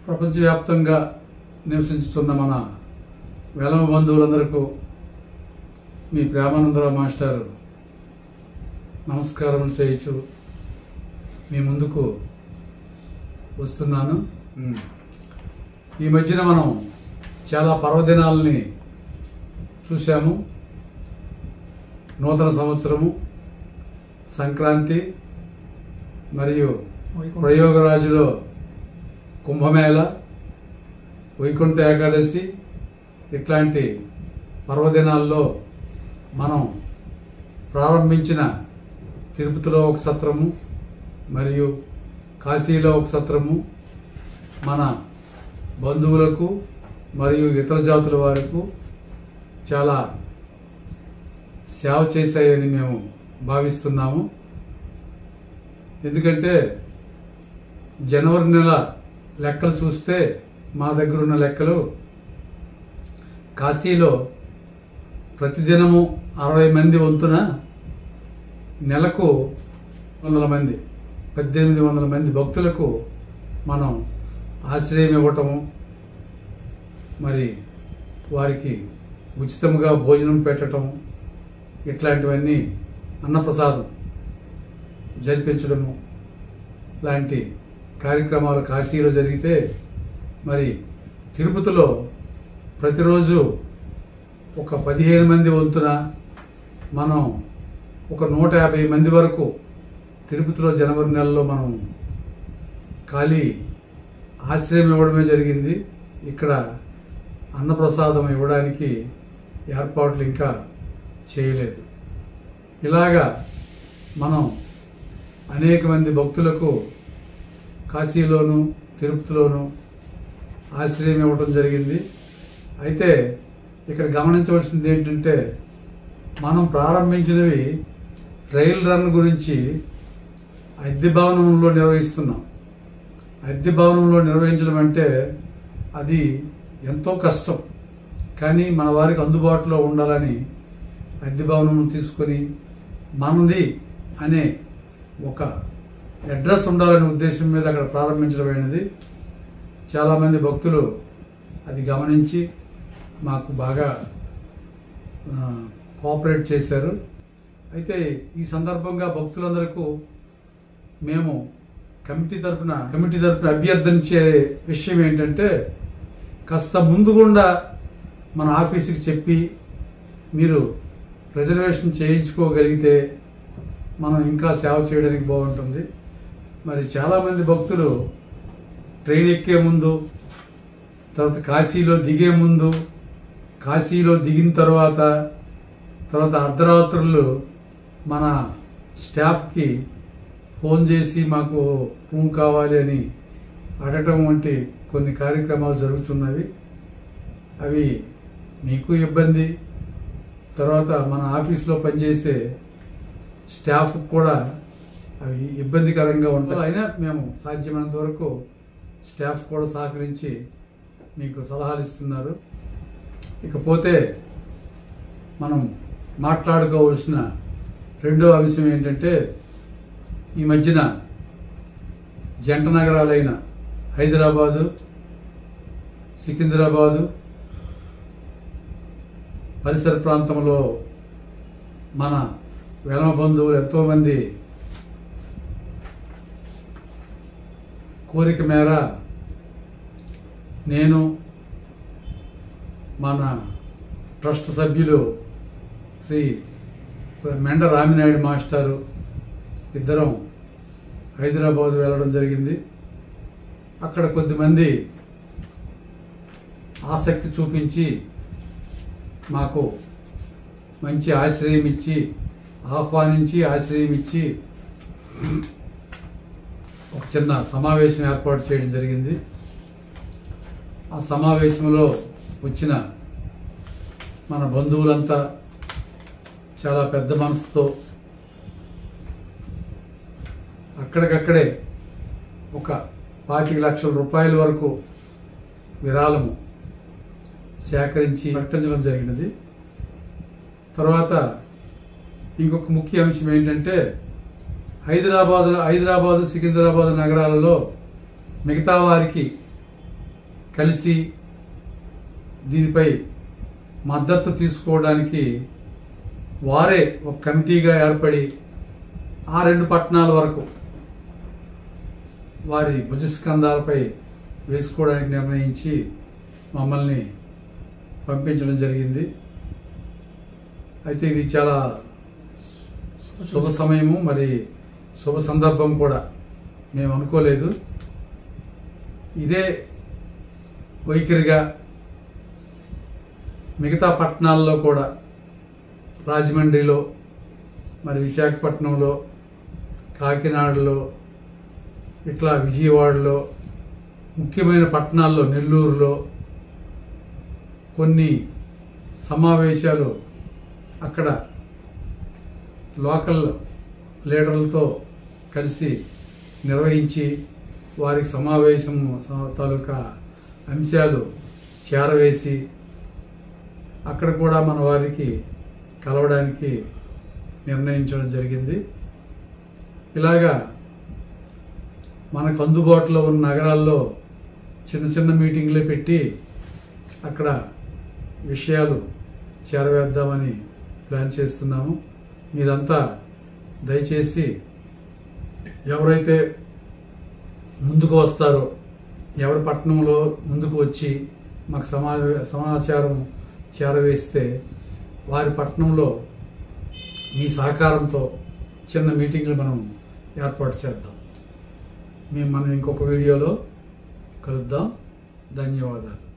ప్రపంచవ్యాప్తంగా నివసించుతున్న మన వేలమ బంధువులందరికీ మీ ప్రేమానందరావు మాస్టర్ నమస్కారం చేయొచ్చు మీ ముందుకు వస్తున్నాను. ఈ మధ్యన మనం చాలా పర్వదినాలని చూసాము. నూతన సంవత్సరము, సంక్రాంతి మరియు ప్రయోగరాజులో కుంభమేళ, వైకుంఠ ఏకాదశి ఇట్లాంటి పర్వదినాల్లో మనం ప్రారంభించిన తిరుపతిలో ఒక సత్రము మరియు కాశీలో ఒక సత్రము మన బంధువులకు మరియు ఇతర జాతుల వారికి చాలా సేవ చేశాయని మేము భావిస్తున్నాము. ఎందుకంటే జనవరి నెల లెక్కలు చూస్తే మా దగ్గర ఉన్న లెక్కలు కాశీలో ప్రతిదినము 60 మంది వంతున నెలకు 100 మంది 1800 మంది భక్తులకు మనం ఆశ్రయం ఇవ్వటము, మరి వారికి ఉచితంగా భోజనం పెట్టడం, ఇట్లాంటివన్నీ అన్నప్రసాదం జరిపించడము లాంటి కార్యక్రమాలు కాశీలో జరిగితే, మరి తిరుపతిలో ప్రతిరోజు ఒక 15 మంది వంతున మనం ఒక 150 మంది వరకు తిరుపతిలో జనవరి నెలలో మనం ఖాళీ ఆశ్రయం ఇవ్వడమే జరిగింది. ఇక్కడ అన్నప్రసాదం ఇవ్వడానికి ఏర్పాట్లు ఇంకా చేయలేదు. ఇలాగా మనం అనేక మంది భక్తులకు కాశీలోను తిరుపతిలోను ఆశ్రయం ఇవ్వడం జరిగింది. అయితే ఇక్కడ గమనించవలసింది ఏంటంటే, మనం ప్రారంభించినవి ట్రయల్ రన్ గురించి అద్దె భవనంలో నిర్వహిస్తున్నాం. అద్దె భవనంలో నిర్వహించడం అంటే అది ఎంతో కష్టం. కానీ మన వారికి అందుబాటులో ఉండాలని అద్దె భవనం తీసుకొని మనది అనే ఒక అడ్రస్ ఉండాలనే ఉద్దేశం మీద అక్కడ ప్రారంభించడమైనది. చాలామంది భక్తులు అది గమనించి మాకు బాగా కోఆపరేట్ చేశారు. అయితే ఈ సందర్భంగా భక్తులందరికీ మేము కమిటీ తరఫున అభ్యర్థించే విషయం ఏంటంటే, కాస్త ముందుగుండా మన ఆఫీసుకి చెప్పి మీరు రిజర్వేషన్ చేయించుకోగలిగితే మనం ఇంకా సేవ చేయడానికి బాగుంటుంది. మరి చాలామంది భక్తులు ట్రైన్ ఎక్కే ముందు, తర్వాత కాశీలో దిగే ముందు, కాశీలో దిగిన తర్వాత అర్ధరాత్రులు మన స్టాఫ్కి ఫోన్ చేసి మాకు రూమ్ కావాలి అని అడగటం వంటి కొన్ని కార్యక్రమాలు జరుగుతున్నవి. అవి మీకు ఇబ్బంది, తర్వాత మన ఆఫీస్లో పనిచేసే స్టాఫ్ కూడా అవి ఇబ్బందికరంగా ఉంటాయి. అయినా మేము సాధ్యమైనంత వరకు స్టాఫ్ కూడా సహకరించి మీకు సలహాలు ఇస్తున్నారు. ఇకపోతే మనం మాట్లాడుకోవాల్సిన రెండో అంశం ఏంటంటే, ఈ మధ్యన జంట నగరాలైన హైదరాబాదు, సికింద్రాబాదు పరిసర ప్రాంతంలో మన వేలమ బంధువులు ఎంతోమంది కోరిక మేర నేను, మన ట్రస్ట్ సభ్యులు శ్రీ మెండ రామినాయుడు మాస్టారు ఇద్దరం హైదరాబాద్ వెళ్ళడం జరిగింది. అక్కడ కొద్దిమంది ఆసక్తి చూపించి మాకు మంచి ఆశ్రయం ఇచ్చి, ఆహ్వానించి ఆశ్రయం ఇచ్చి ఒక చిన్న సమావేశం ఏర్పాటు చేయడం జరిగింది. ఆ సమావేశంలో వచ్చిన మన బంధువులంతా చాలా పెద్ద మనసుతో అక్కడికక్కడే ఒక 25 లక్షల రూపాయల వరకు విరాళము సేకరించి ప్రకటించడం జరిగినది. తర్వాత ఇంకొక ముఖ్య అంశం ఏంటంటే, హైదరాబాదు, సికింద్రాబాద్ నగరాలలో మిగతా వారికి కలిసి దీనిపై మద్దతు తీసుకోవడానికి వారే ఒక కమిటీగా ఏర్పడి ఆ 2 పట్టణాల వరకు వారి భుజస్కంధాలపై వేసుకోవడానికి నిర్ణయించి మమ్మల్ని పంపించడం జరిగింది. అయితే ఇది చాలా శుభ సమయము, మరి శుభ సందర్భం కూడా. మేము అనుకోలేదు ఇదే వైఖరిగా మిగతా పట్టణాల్లో కూడా, రాజమండ్రిలో, మరి విశాఖపట్నంలో, కాకినాడలో, ఇట్లా విజయవాడలో, ముఖ్యమైన పట్టణాల్లో, నెల్లూరులో కొన్ని సమావేశాలు అక్కడ లోకల్ లీడర్లతో కలిసి నిర్వహించి వారికి సమావేశం తాలూకా అంశాలు చేరవేసి అక్కడ కూడా మన వారికి కలవడానికి నిర్ణయించడం జరిగింది. ఇలాగా మనకు అందుబాటులో ఉన్న నగరాల్లో చిన్న చిన్న మీటింగ్లే పెట్టి అక్కడ విషయాలు చేరవేద్దామని ప్లాన్ చేస్తున్నాము. మీరంతా దయచేసి ఎవరైతే ముందుకు వస్తారో, ఎవరి పట్టణంలో ముందుకు వచ్చి మాకు సమాచారం చేరవేస్తే వారి పట్టణంలో మీ సహకారంతో చిన్న మీటింగ్లు మనం ఏర్పాటు చేద్దాం. మనం ఇంకొక వీడియోలో కలుద్దాం. ధన్యవాదాలు.